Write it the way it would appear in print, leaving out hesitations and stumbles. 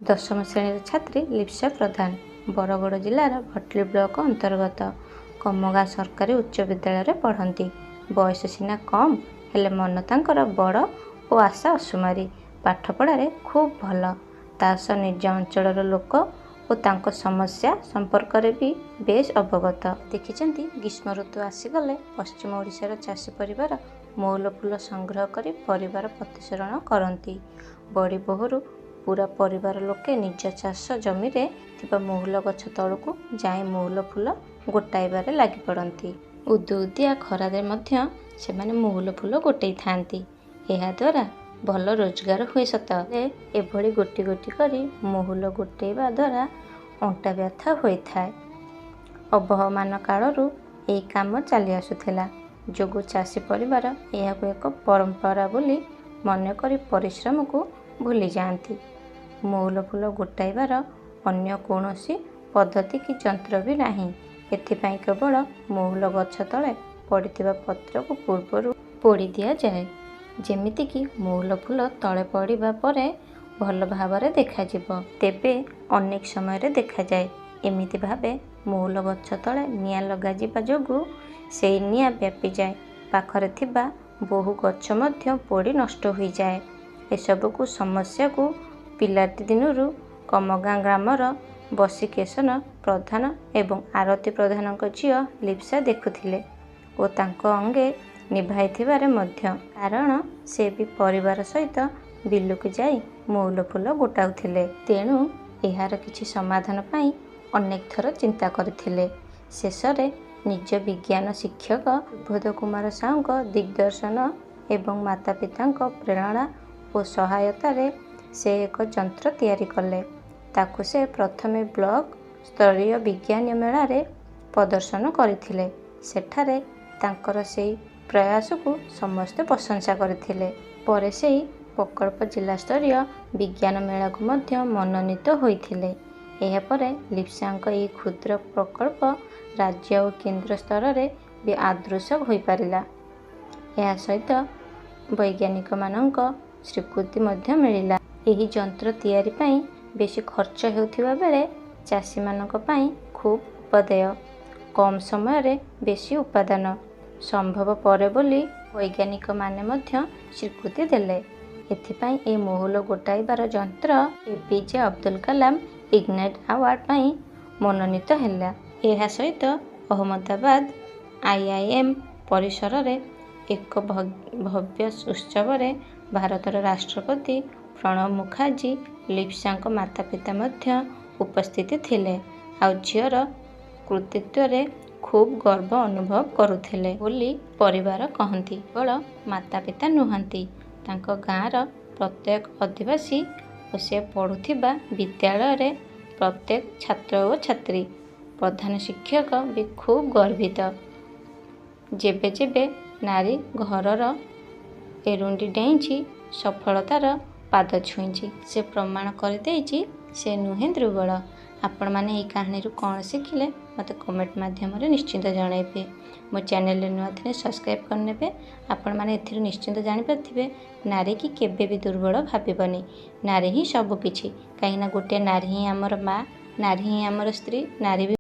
ଦଶମ ଶ୍ରେଣୀର ଛାତ୍ରୀ ଲିପ୍ସା ପ୍ରଧାନ ବରଗଡ଼ ଜିଲ୍ଲାର ଭଟଲି ବ୍ଲକ ଅନ୍ତର୍ଗତ କମଗାଁ ସରକାରୀ ଉଚ୍ଚ ବିଦ୍ୟାଳୟରେ ପଢ଼ନ୍ତି। ବୟସ ସିନା କମ୍, ହେଲେ ମନ ତାଙ୍କର ବଡ଼ ଓ ଆଶା ଅସୁମାରୀ। ପାଠପଢ଼ାରେ ଖୁବ୍ ଭଲ। ତା ସହ ନିଜ ଅଞ୍ଚଳର ଲୋକ ଓ ତାଙ୍କ ସମସ୍ୟା ସମ୍ପର୍କରେ ବି ବେଶ୍ ଅବଗତ। ଦେଖିଛନ୍ତି, ଗ୍ରୀଷ୍ମ ଋତୁ ଆସିଗଲେ ପଶ୍ଚିମ ଓଡ଼ିଶାର ଚାଷୀ ପରିବାର ମହୁଲ ଫୁଲ ସଂଗ୍ରହ କରି ପରିବାର ପ୍ରତିପୋଷଣ କରନ୍ତି। ବଡ଼ି ବୋହରୁ ପୁରା ପରିବାର ଲୋକେ ନିଜ ଚାଷ ଜମିରେ ଥିବା ମହୁଲ ଗଛ ତଳକୁ ଯାଇ ମହୁଲ ଫୁଲ ଗୋଟାଇବାରେ ଲାଗି ପଡ଼ନ୍ତି। ଉଦୁଉଦିଆ ଖରାରେ ମଧ୍ୟ ସେମାନେ ମହୁଲ ଫୁଲ ଗୋଟେଇଥାନ୍ତି। ଏହାଦ୍ୱାରା ଭଲ ରୋଜଗାର ହୁଏ ସତ, ହେଲେ ଏଭଳି ଗୋଟି ଗୋଟି କରି ମହୁଲ ଗୋଟେଇବା ଦ୍ୱାରା ଅଣ୍ଟା ବ୍ୟଥା ହୋଇଥାଏ। ଅବହମାନ କାଳରୁ ଏହି କାମ ଚାଲି ଆସୁଥିଲା ଯୋଗୁଁ ଚାଷୀ ପରିବାର ଏହାକୁ ଏକ ପରମ୍ପରା ବୋଲି ମନେକରି ପରିଶ୍ରମକୁ ଭୁଲି ଯାଆନ୍ତି। ମହୁଲ ଫୁଲ ଗୋଟାଇବାର ଅନ୍ୟ କୌଣସି ପଦ୍ଧତି କି ଯନ୍ତ୍ର ବି ନାହିଁ। ଏଥିପାଇଁ କେବଳ ମହୁଲ ଗଛ ତଳେ ପଡ଼ିଥିବା ପତ୍ରକୁ ପୂର୍ବରୁ ପୋଡ଼ି ଦିଆଯାଏ, ଯେମିତିକି ମହୁଲ ଫୁଲ ତଳେ ପଡ଼ିବା ପରେ ଭଲ ଭାବରେ ଦେଖାଯିବ। ତେବେ ଅନେକ ସମୟରେ ଦେଖାଯାଏ ଏମିତି ଭାବେ ମହୁଲ ଗଛ ତଳେ ନିଆଁ ଲଗାଯିବା ଯୋଗୁଁ ସେହି ନିଆଁ ବ୍ୟାପିଯାଏ, ପାଖରେ ଥିବା ବହୁ ଗଛ ମଧ୍ୟ ପୋଡ଼ି ନଷ୍ଟ ହୋଇଯାଏ। ଏସବୁକୁ ସମସ୍ୟାକୁ ପିଲାଟି ଦିନରୁ କମଗାଁ ଗ୍ରାମର ବସିକେଶନ ପ୍ରଧାନ ଏବଂ ଆରତୀ ପ୍ରଧାନଙ୍କ ଝିଅ ଲିପ୍ସା ଦେଖୁଥିଲେ ଓ ତାଙ୍କ ଅଙ୍ଗେ ନିଭାଇଥିବାରେ ମଧ୍ୟ, କାରଣ ସେ ବି ପରିବାର ସହିତ ବିଲକୁ ଯାଇ ମହୁଲ ଫୁଲ ଗୋଟାଉଥିଲେ। ତେଣୁ ଏହାର କିଛି ସମାଧାନ ପାଇଁ ଅନେକ ଥର ଚିନ୍ତା କରିଥିଲେ। ଶେଷରେ ନିଜ ବିଜ୍ଞାନ ଶିକ୍ଷକ ସୁବୋଧ କୁମାର ସାହୁଙ୍କ ଦିଗ୍ଦର୍ଶନ ଏବଂ ମାତା ପିତାଙ୍କ ପ୍ରେରଣା ଓ ସହାୟତାରେ ସେ ଏକ ଯନ୍ତ୍ର ତିଆରି କଲେ। ତାକୁ ସେ ପ୍ରଥମେ ବ୍ଲକ ସ୍ତରୀୟ ବିଜ୍ଞାନ ମେଳାରେ ପ୍ରଦର୍ଶନ କରିଥିଲେ। ସେଠାରେ ତାଙ୍କର ସେହି ପ୍ରୟାସକୁ ସମସ୍ତେ ପ୍ରଶଂସା କରିଥିଲେ। ପରେ ସେହି ପ୍ରକଳ୍ପ ଜିଲ୍ଲାସ୍ତରୀୟ ବିଜ୍ଞାନ ମେଳାକୁ ମଧ୍ୟ ମନୋନୀତ ହୋଇଥିଲେ। ଏହାପରେ ଲିପ୍ସାଙ୍କ ଏହି କ୍ଷୁଦ୍ର ପ୍ରକଳ୍ପ ରାଜ୍ୟ ଓ କେନ୍ଦ୍ର ସ୍ତରରେ ବି ଆଦୃତ ହୋଇପାରିଲା। ଏହା ସହିତ ବୈଜ୍ଞାନିକମାନଙ୍କ ସ୍ୱୀକୃତି ମଧ୍ୟ ମିଳିଲା। ଏହି ଯନ୍ତ୍ର ତିଆରି ପାଇଁ ବେଶୀ ଖର୍ଚ୍ଚ ହେଉଥିବା ବେଳେ ଚାଷୀମାନଙ୍କ ପାଇଁ ଖୁବ୍ ଉପଦେୟ, କମ୍ ସମୟରେ ବେଶୀ ଉତ୍ପାଦନ ସମ୍ଭବ ପରେ ବୋଲି ବୈଜ୍ଞାନିକମାନେ ମଧ୍ୟ ସ୍ୱୀକୃତି ଦେଲେ। ଏଥିପାଇଁ ଏହି ମହୁଲ ଗୋଟାଇବାର ଯନ୍ତ୍ର APJ Abdul Kalam ignite award ପାଇଁ ମନୋନୀତ ହେଲା। ଏହା ସହିତ ଅହମଦାବାଦ IIM ପରିସରରେ ଏକ ଭବ୍ୟ ଉତ୍ସବରେ ଭାରତର ରାଷ୍ଟ୍ରପତି ପ୍ରଣବ ମୁଖାର୍ଜୀ ଲିପ୍ସାଙ୍କ ମାତା ପିତା ମଧ୍ୟ ଉପସ୍ଥିତ ଥିଲେ ଆଉ ଝିଅର କୃତିତ୍ୱରେ ଖୁବ୍ ଗର୍ବ ଅନୁଭବ କରୁଥିଲେ ବୋଲି ପରିବାର କହନ୍ତି। କେବଳ ମାତା ପିତା ନୁହନ୍ତି, ତାଙ୍କ ଗାଁର ପ୍ରତ୍ୟେକ ଅଧିବାସୀ ଓ ସେ ପଢ଼ୁଥିବା ବିଦ୍ୟାଳୟରେ ପ୍ରତ୍ୟେକ ଛାତ୍ର ଓ ଛାତ୍ରୀ, ପ୍ରଧାନ ଶିକ୍ଷକ ବି ଖୁବ୍ ଗର୍ବିତ। ଯେବେ ଯେବେ ନାରୀ ଘରର ଏରୁଣ୍ଡି ଡେଇଁଛି, ସଫଳତାର ପାଦ ଛୁଇଁଛି, ସେ ପ୍ରମାଣ କରିଦେଇଛି ସେ ନୁହେଁ ଦୁର୍ବଳ। ଆପଣମାନେ ଏହି କାହାଣୀରୁ କ'ଣ ଶିଖିଲେ ମୋତେ କମେଣ୍ଟ ମାଧ୍ୟମରେ ନିଶ୍ଚିନ୍ତ ଜଣାଇବେ। ମୋ ଚ୍ୟାନେଲରେ ନୂଆ ଥିଲେ ସବସ୍କ୍ରାଇବ୍ କରିନେବେ। ଆପଣମାନେ ଏଥିରୁ ନିଶ୍ଚିନ୍ତ ଜାଣିପାରିଥିବେ ନାରୀ କି କେବେ ବି ଦୁର୍ବଳ ଭାବିବନି। ନାରୀ ହିଁ ସବୁକିଛି, କାହିଁକିନା ଗୋଟିଏ ନାରୀ ହିଁ ଆମର ମା, ନାରୀ ହିଁ ଆମର ସ୍ତ୍ରୀ, ନାରୀ ବି